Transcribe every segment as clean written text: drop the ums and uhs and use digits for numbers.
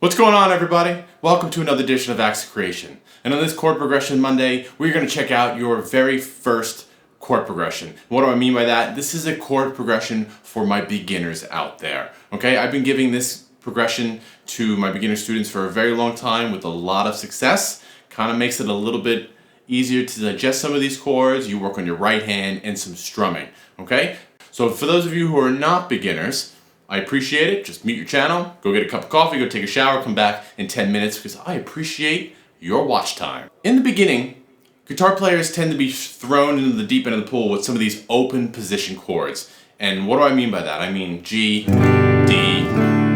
What's going on, everybody? Welcome to another edition of Acts of Creation. And on this Chord Progression Monday, we're going to check out your very first chord progression. What do I mean by that? This is a chord progression for my beginners out there. Okay, I've been giving this progression to my beginner students for a very long time with a lot of success. Kind of makes it a little bit easier to digest some of these chords. You work on your right hand and some strumming. Okay, so for those of you who are not beginners, I appreciate it. Just mute your channel, go get a cup of coffee, go take a shower, come back in 10 minutes because I appreciate your watch time. In the beginning, guitar players tend to be thrown into the deep end of the pool with some of these open position chords. And what do I mean by that? I mean G, D,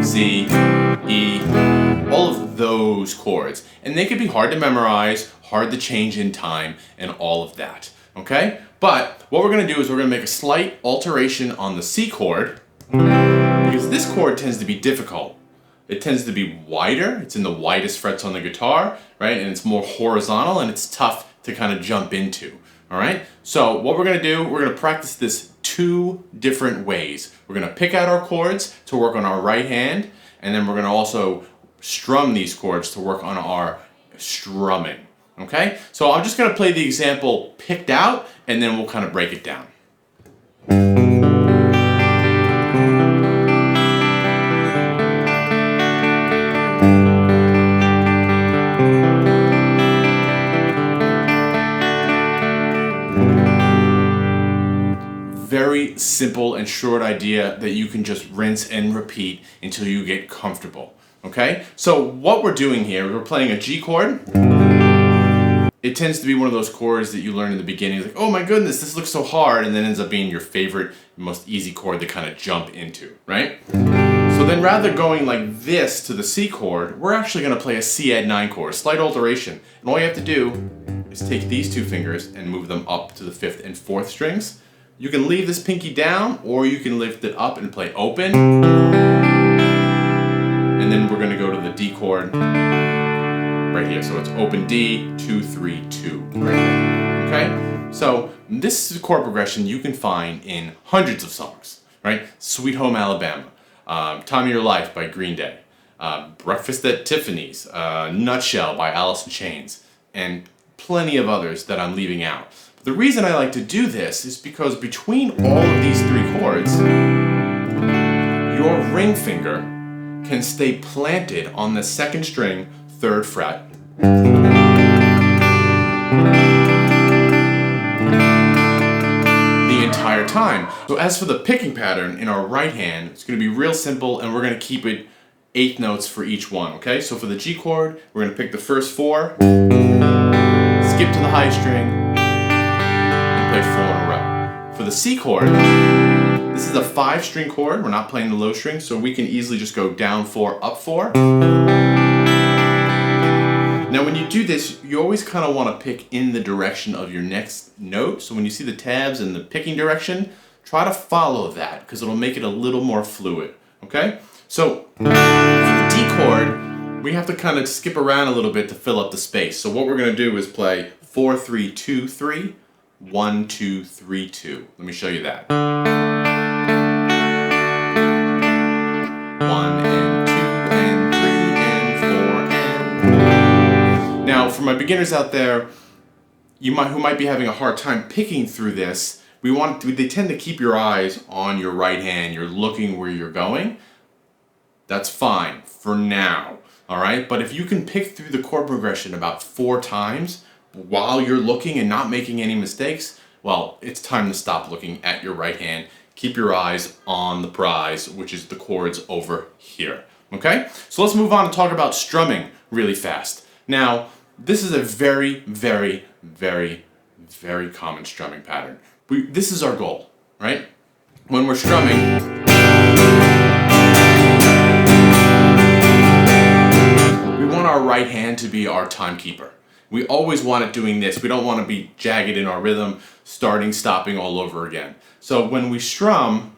C, E, all of those chords. And they can be hard to memorize, hard to change in time, and all of that. Okay? But what we're going to do is we're going to make a slight alteration on the C chord, because this chord tends to be difficult. It tends to be wider, it's in the widest frets on the guitar, right? And it's more horizontal and it's tough to kind of jump into, all right? So what we're gonna do, we're gonna practice this two different ways. We're gonna pick out our chords to work on our right hand, and then we're gonna also strum these chords to work on our strumming, okay? So I'm just gonna play the example picked out, and then we'll kind of break it down. Very simple and short idea that you can just rinse and repeat until you get comfortable. Okay? So what we're doing here, we're playing a G chord. It tends to be one of those chords that you learn in the beginning, like, oh my goodness, this looks so hard, and then ends up being your favorite, most easy chord to kind of jump into, right? So then rather than going like this to the C chord, we're actually going to play a C add 9 chord, slight alteration. And all you have to do is take these two fingers and move them up to the 5th and 4th strings. You can leave this pinky down, or you can lift it up and play open. And then we're going to go to the D chord right here. So it's open D, 2, 3, 2 right there. Okay? So this is a chord progression you can find in hundreds of songs, right? Sweet Home Alabama, Time of Your Life by Green Day, Breakfast at Tiffany's, Nutshell by Alice in Chains, and plenty of others that I'm leaving out. The reason I like to do this is because between all of these three chords, your ring finger can stay planted on the 2nd string, 3rd fret. The entire time. So as for the picking pattern in our right hand, it's going to be real simple, and we're going to keep it 8 notes for each one, okay? So for the G chord, we're going to pick the first 4, skip to the high string, play 4 in a row. For the C chord, this is a 5-string chord. We're not playing the low string, so we can easily just go down 4, up 4. Now when you do this, you always kind of want to pick in the direction of your next note. So when you see the tabs in the picking direction, try to follow that because it'll make it a little more fluid, okay? So for the D chord, we have to kind of skip around a little bit to fill up the space. So what we're going to do is play 4, 3, 2, 3, 1, 2, 3, 2. Let me show you that. 1 and 2 and 3 and 4 and... Now, for my beginners out there, who might be having a hard time picking through this, they tend to keep your eyes on your right hand. You're looking where you're going. That's fine for now, all right? But if you can pick through the chord progression about 4 times, while you're looking and not making any mistakes, well, it's time to stop looking at your right hand. Keep your eyes on the prize, which is the chords over here. Okay? So let's move on and talk about strumming really fast. Now, this is a very, very, very, very common strumming pattern. This is our goal, right? When we're strumming, we want our right hand to be our timekeeper. We always want it doing this. We don't want to be jagged in our rhythm, starting, stopping all over again. So when we strum,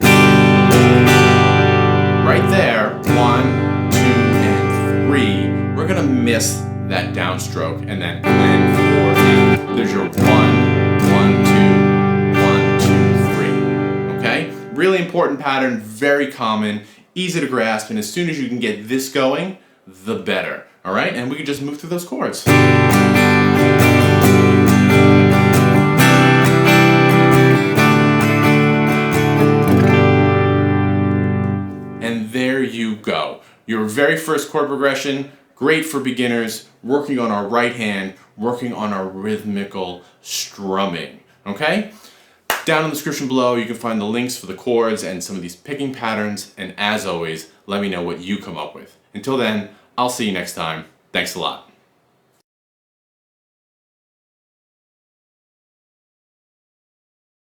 right there, 1, 2, and 3, we're going to miss that downstroke, and then 4, and there's your 1, 1, 2, 1, 2, 3. Okay? Really important pattern, very common, easy to grasp, and as soon as you can get this going, the better. All right, and we can just move through those chords. And there you go. Your very first chord progression, great for beginners, working on our right hand, working on our rhythmical strumming. Okay? Down in the description below, you can find the links for the chords and some of these picking patterns. And as always, let me know what you come up with. Until then, I'll see you next time. Thanks a lot.